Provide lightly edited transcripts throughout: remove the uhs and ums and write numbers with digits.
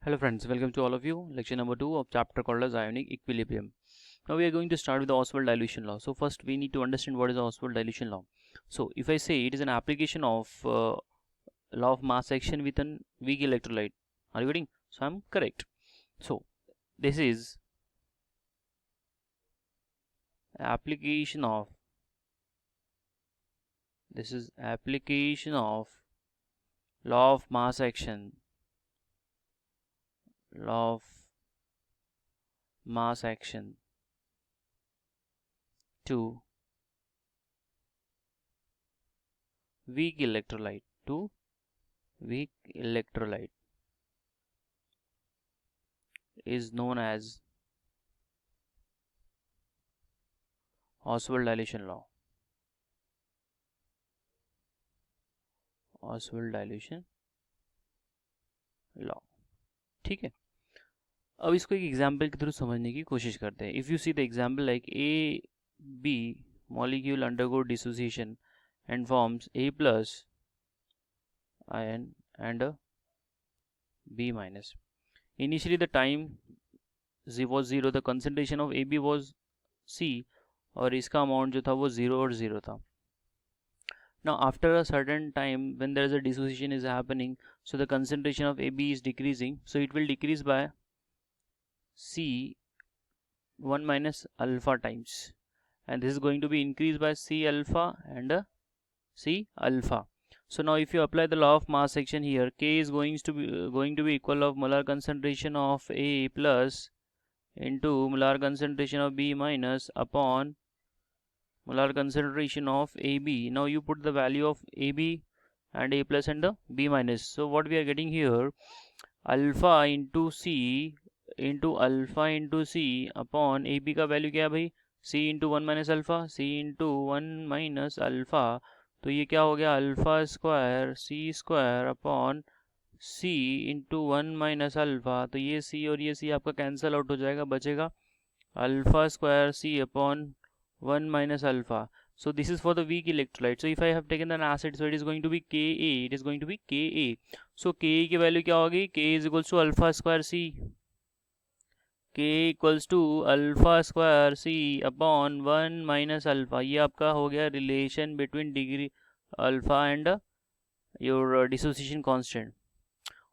Hello friends, welcome to all of you. Lecture number 2 of chapter called as Ionic Equilibrium. Now we are going to start with the Oswald dilution law. So first we need to understand what is the Oswald dilution law. So if I say it is an application of law of mass action with an weak electrolyte. Are you getting? So I'm correct. So this is application of law of mass action to weak electrolyte is known as Oswald dilution law. ठीक है. अब इसको एक example के through समझने की कोशिश करते हैं. If you see the example like A B molecule undergo dissociation and forms A plus ion and a B minus. Initially the time was 0, the concentration of AB was C और इसका amount जो था वो 0 और 0 था. Now after a certain time when there is a dissociation is happening, so the concentration of AB is decreasing, so it will decrease by C 1 minus alpha times, and this is going to be increased by C alpha and C alpha. So now if you apply the law of mass action here, K is going to be equal of molar concentration of A plus into molar concentration of B minus upon molar concentration of AB. Now you put the value of AB and A plus and the B minus. So what we are getting here, alpha into C upon AB का value क्या है भाई, C into 1 minus alpha, C into 1 minus alpha, तो ये क्या हो गया, alpha square C square upon C into 1 minus alpha, तो ये C और ये C आपका कैंसिल आउट हो जाएगा, बचेगा alpha square C upon 1 minus alpha. So this is for the weak electrolyte. So if I have taken an acid, so it is going to be Ka. So Ka की value क्या होगी, K is equals to alpha square C. K equals to alpha square C upon 1 minus alpha. ये आपका हो गया relation between degree alpha and your dissociation constant.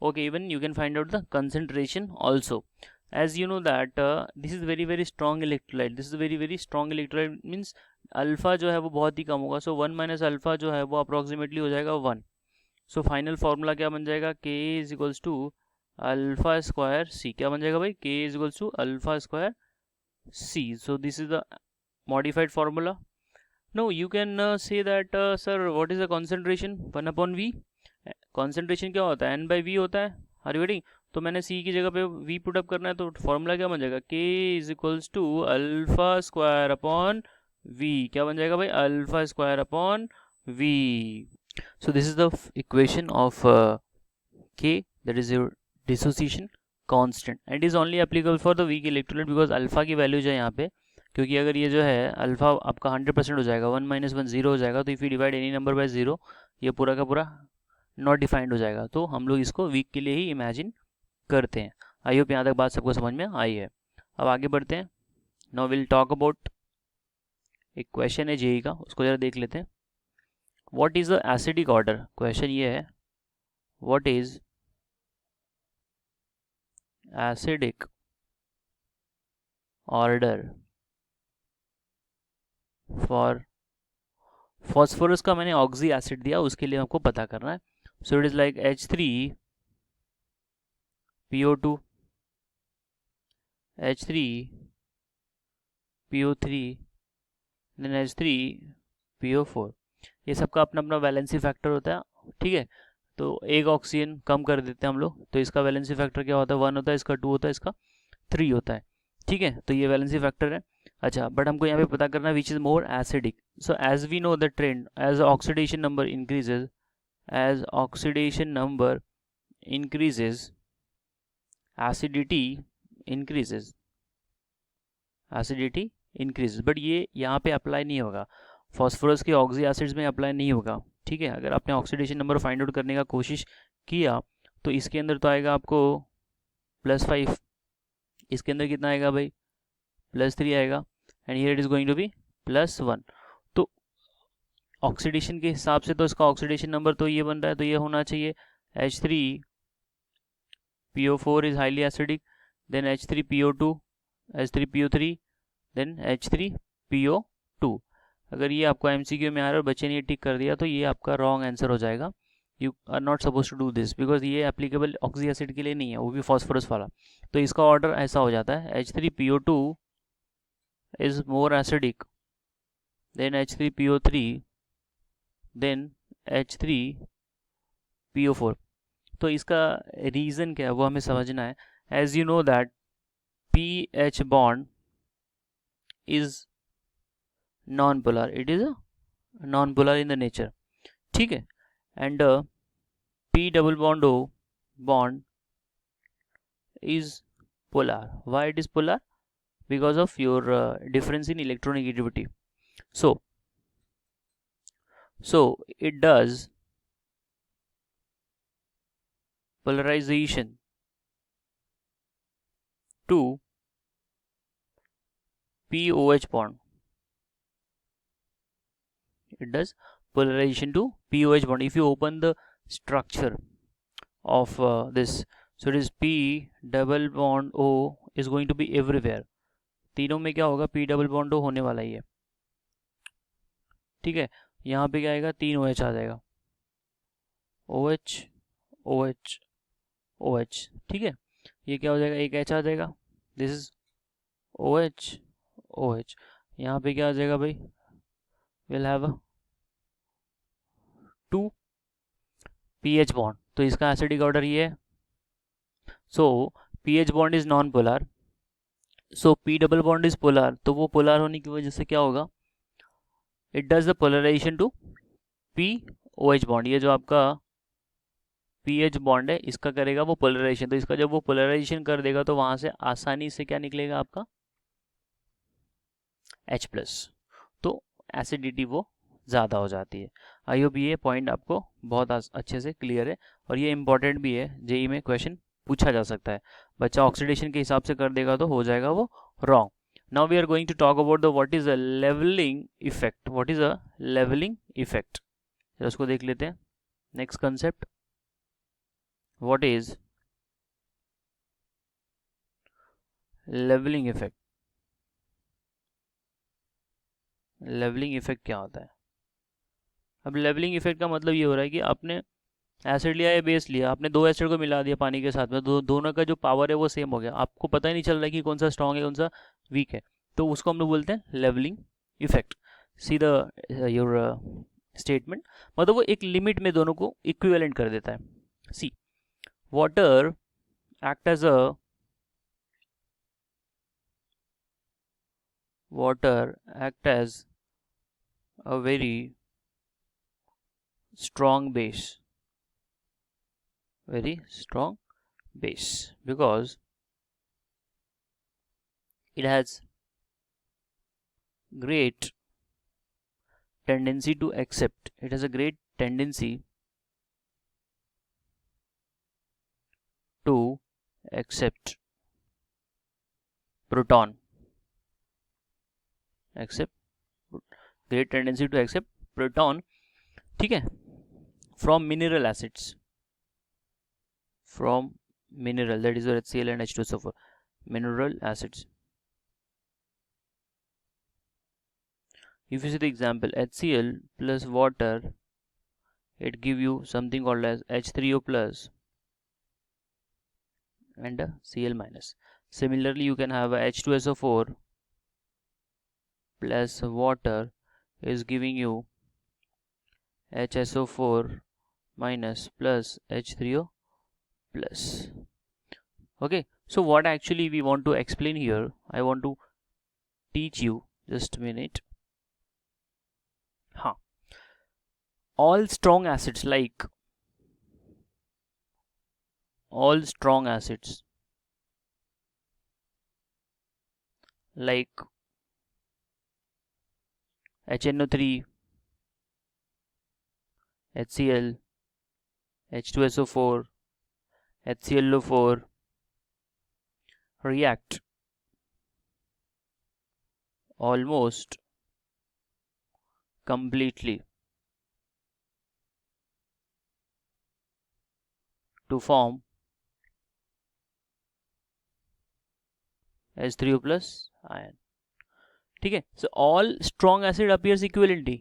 Okay, even you can find out the concentration also. As you know that this is very strong electrolyte. Means alpha जो है वो बहुत ही कम होगा. सो 1 minus alpha जो है वो अप्रोक्सीमेटली हो जाएगा 1. सो फाइनल फॉर्मूला क्या बन जाएगा, K is equals to alpha square C. क्या बन जाएगा भाई, K is equals to alpha square C. So this is the modified formula. No you can say that sir what is the concentration 1 upon V. Concentration क्या होता है, N by V होता है. Are you getting? तो मैंने C की जगह पे V पुट अप करना है, तो फॉर्मूला क्या बन जाएगा, K is equals to alpha square upon V. क्या बन जाएगा भाई, alpha square upon V. So this is the equation of K, that is your dissociation constant, and is only applicable for the weak electrolyte because alpha की value जो है यहाँ पे, क्योंकि अगर ये जो है अल्फा आपका 100% हो जाएगा, 1 माइनस 1 0 हो जाएगा, तो if you divide any number by 0 ये पूरा का पूरा नॉट डिफाइंड हो जाएगा. तो हम लोग इसको वीक के लिए ही इमेजिन करते हैं. आई होप यहाँ तक बात सबको समझ में आई है. अब आगे बढ़ते हैं. नाउ विल टॉक अबाउट एक क्वेश्चन है जेई का, उसको जरा देख लेते हैं. What is the acidic order. Question ये है, what is acidic order for phosphorus का. मैंने ऑक्सी एसिड दिया, उसके लिए आपको पता करना है. So it is like H3PO2, H3PO3, then H3PO4. ये सबका अपना अपना वैलेंसी फैक्टर होता है. ठीक है, तो एक ऑक्सीजन कम कर देते हैं हम लोग, तो इसका वैलेंसी फैक्टर क्या होता है, 1 होता है, इसका 2 होता है, इसका 3 होता है. ठीक है, तो ये वैलेंसी फैक्टर है. अच्छा, बट हमको यहाँ पे पता करना है which is more acidic. So as we know the trend, as oxidation number increases, acidity increases. But ये यहाँ पे अप्लाई नहीं होगा, फॉस्फोरस के ऑक्सी एसिड्स में अप्लाई नहीं होगा. ठीक है, अगर आपने ऑक्सीडेशन नंबर फाइंड आउट करने का कोशिश किया तो इसके अंदर तो आएगा आपको +5, इसके अंदर कितना आएगा भाई, +3 आएगा, and here it is going to be +1। तो ऑक्सीडेशन के हिसाब से तो इसका ऑक्सीडेशन नंबर तो ये बन रहा है, तो ये होना चाहिए H3PO4 is highly acidic, then H3PO2, H3PO3, then H3PO2। अगर ये आपको एमसीक्यू में आ रहा है और बच्चे ने ये टिक कर दिया तो ये आपका रॉन्ग आंसर हो जाएगा। You are not suppose to do this because ये एप्लीकेबल ऑक्सी एसिड के लिए नहीं है, वो भी फॉस्फोरस वाला। तो इसका ऑर्डर ऐसा हो जाता है H3PO2 is more acidic than H3PO3 then H3PO4। तो इसका रीज़न क्या है वो हमें समझना है। As you know that pH bond is non polar, it is a non polar in the nature, ठीक है। And P double bond O bond is polar. Why it is polar? Because of your difference in electronegativity. So it does polarization to POH bond. It does polarization to POH bond. If you open the structure of this, so it is P double bond O is going to be everywhere. तीनों में क्या होगा, P double bond O होने वाला ही है, ठीक है। यहाँ पे क्या आएगा, 3 OH आ जाएगा, OH OH OH, ठीक है। ये क्या हो जाएगा, एक H आ जाएगा, दिस इज OH OH। यहाँ पे क्या आ जाएगा भाई, विल हैव 2 pH बॉन्ड, तो इसका एसिडिक ऑर्डर ये है। So pH bond is non polar, so P double bond is polar, तो वो पोलर होने की वजह से क्या होगा, it does the polarization to POH bond. ये जो आपका pH बॉन्ड है इसका करेगा वो पोलराइजेशन, तो इसका जब वो पोलराइजेशन कर देगा तो वहां से आसानी से क्या निकलेगा आपका H+, तो एसिडिटी वो ज़्यादा हो जाती है। आई होप ये पॉइंट आपको बहुत अच्छे से क्लियर है, और ये इंपॉर्टेंट भी है, जेई में क्वेश्चन पूछा जा सकता है। बच्चा ऑक्सीडेशन के हिसाब से कर देगा तो हो जाएगा वो रॉन्ग। Now we are going to talk about the what is a levelling effect. What is a levelling effect, उसको देख लेते हैं। Next concept, what is levelling effect. Levelling effect क्या होता है? अब लेवलिंग इफेक्ट का मतलब ये हो रहा है कि आपने एसिड लिया या बेस लिया, आपने दो एसिड को मिला दिया पानी के साथ में, दोनों का जो पावर है वो सेम हो गया, आपको पता ही नहीं चल रहा है कि कौन सा स्ट्रॉन्ग है कौन सा वीक है, तो उसको हम लोग बोलते हैं levelling effect. See the your statement, मतलब वो एक लिमिट में दोनों को इक्विवेलेंट कर देता है। See, water act as a very strong base, because it has great tendency to accept, proton, ठीक है, from mineral acids, that is your HCl and H2SO4, mineral acids. If you see the example, HCl plus water, it give you something called as H3O plus and a Cl minus. Similarly, you can have a H2SO4 plus water is giving you HSO4 minus plus H3O plus. Okay, so what actually we want to explain here, I want to teach you, just a minute. All strong acids like HNO3, HCl, H2SO4, HClO4, react almost completely to form H3O plus ion. ठीक है, so all strong acid appears equivalently,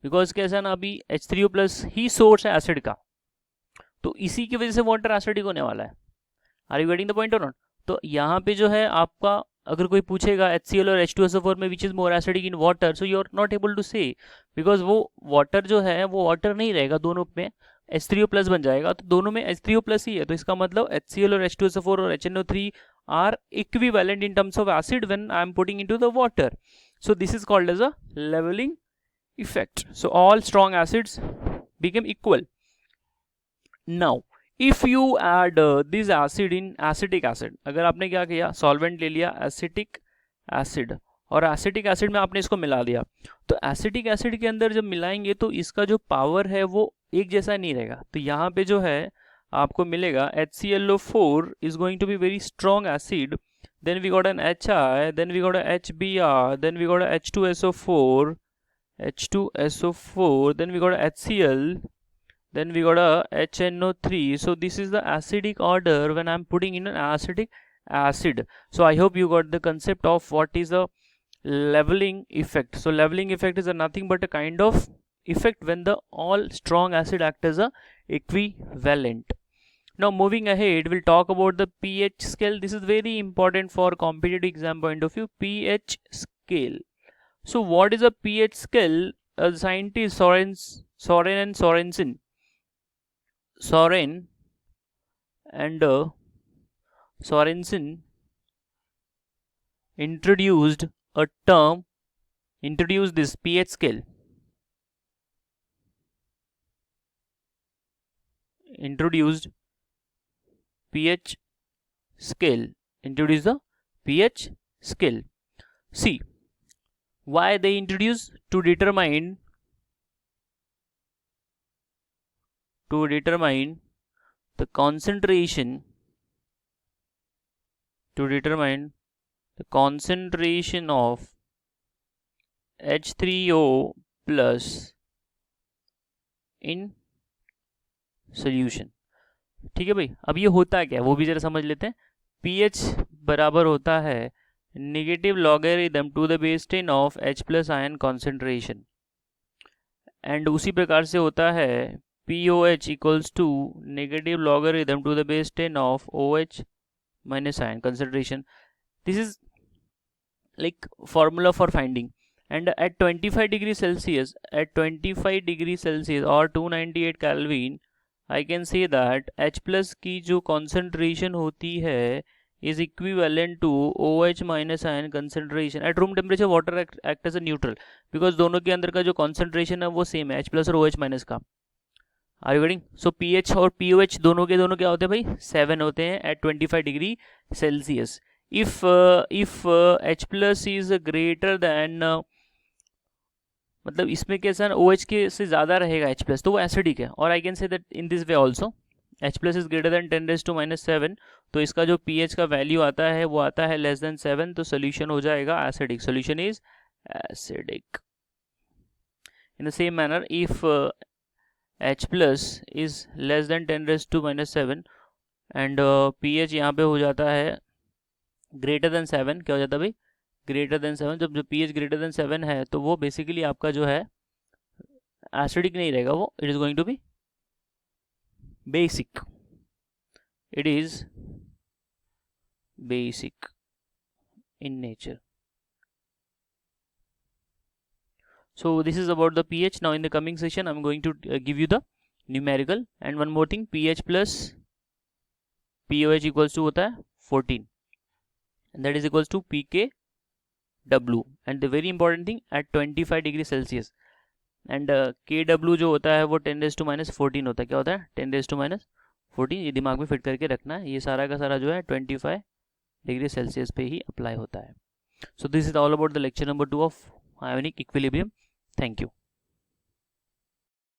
because कैसा ना अभी H3O plus ही source है acid का, तो इसी की वजह से वाटर एसिडिक होने वाला है. Are you getting the point और नॉट? तो यहाँ पे जो है आपका, अगर कोई पूछेगा HCl और H2SO4 में which is more acidic in water, so you are not able to say, because वो वाटर जो है वो वाटर नहीं रहेगा, दोनों में H3O प्लस बन जाएगा, तो दोनों में H3O प्लस ही है, तो इसका मतलब HCl और H2SO4 और HNO3 are equivalent in terms of acid when I am putting into the water. So this is called as a leveling effect. So all strong acids become equal. Now if you add this acid in acetic acid, अगर आपने क्या किया, solvent ले लिया acetic acid, और acetic acid में आपने इसको मिला दिया, तो एसिटिक एसिड के अंदर जब मिलाएंगे तो इसका जो पावर है वो एक जैसा नहीं रहेगा. तो यहाँ पे जो है आपको मिलेगा HClO4 is going to be very strong acid, then we got an HI, then we got a HBr, then we got a H2SO4, then we got a HCl, then we got a HNO3. So this is the acidic order when I'm putting in an acidic acid. So I hope you got the concept of what is the leveling effect. So leveling effect is nothing but a kind of effect when the all strong acid act as a equivalent. Now moving ahead, we'll talk about the pH scale. This is very important for competitive exam point of view. pH scale. So what is a pH scale? Scientist Soren and Sorensen introduced this pH scale. Introduce the pH scale. See, why they introduce? To determine the concentration, of H3O plus in solution. ठीक है भाई, अब ये होता है क्या वो भी जरा समझ लेते हैं. pH बराबर होता है negative logarithm to the base 10 of H plus ion concentration, and उसी प्रकार से होता है POH equals to negative logarithm to the base 10 of OH minus ion concentration. This is like formula for finding, and at 25 degrees Celsius or 298 Kelvin, I can say that H plus की जो concentration होती है is equivalent to OH minus ion concentration at room temperature. Water act as a neutral because दोनों के अंदर का जो concentration है वो same है, H plus और OH minus का. Are you getting? So pH और POH दोनों के दोनों क्या होते हैं भाई, 7 होते हैं at 25 degree Celsius. If H plus is greater than मतलब इसमें कैसा OH के से ज़्यादा रहेगा H plus, तो वो एसिडिक है. और I can say that in this way also, H plus is greater than 10⁻⁻⁷, तो इसका जो pH का वैल्यू आता है वो आता है लेस देन 7, तो सोल्यूशन हो जाएगा acidic. Solution is acidic. In the same manner if H plus is less than 10⁻⁷ and pH यहाँ पे हो जाता है ग्रेटर देन 7, क्या हो जाता है भाई, ग्रेटर देन 7. जब जो pH ग्रेटर देन 7 है तो वो बेसिकली आपका जो है एसिडिक नहीं रहेगा, वो it is going to be basic. It is basic in nature. So this is about the pH. Now in the coming session I'm going to give you the numerical. And one more thing, pH plus POH equals to होता है 14, and that is equals to pKw. And the very important thing, at 25 degree Celsius, and Kw जो होता है वो 10⁻⁻14 होता है. क्या होता है 10⁻⁻14. ये दिमाग में फिट करके रखना है. ये सारा का सारा जो है 25 डिग्री सेल्सियस पे ही अप्लाई होता है. So this is all about the lecture number 2 of ionic equilibrium. Thank you.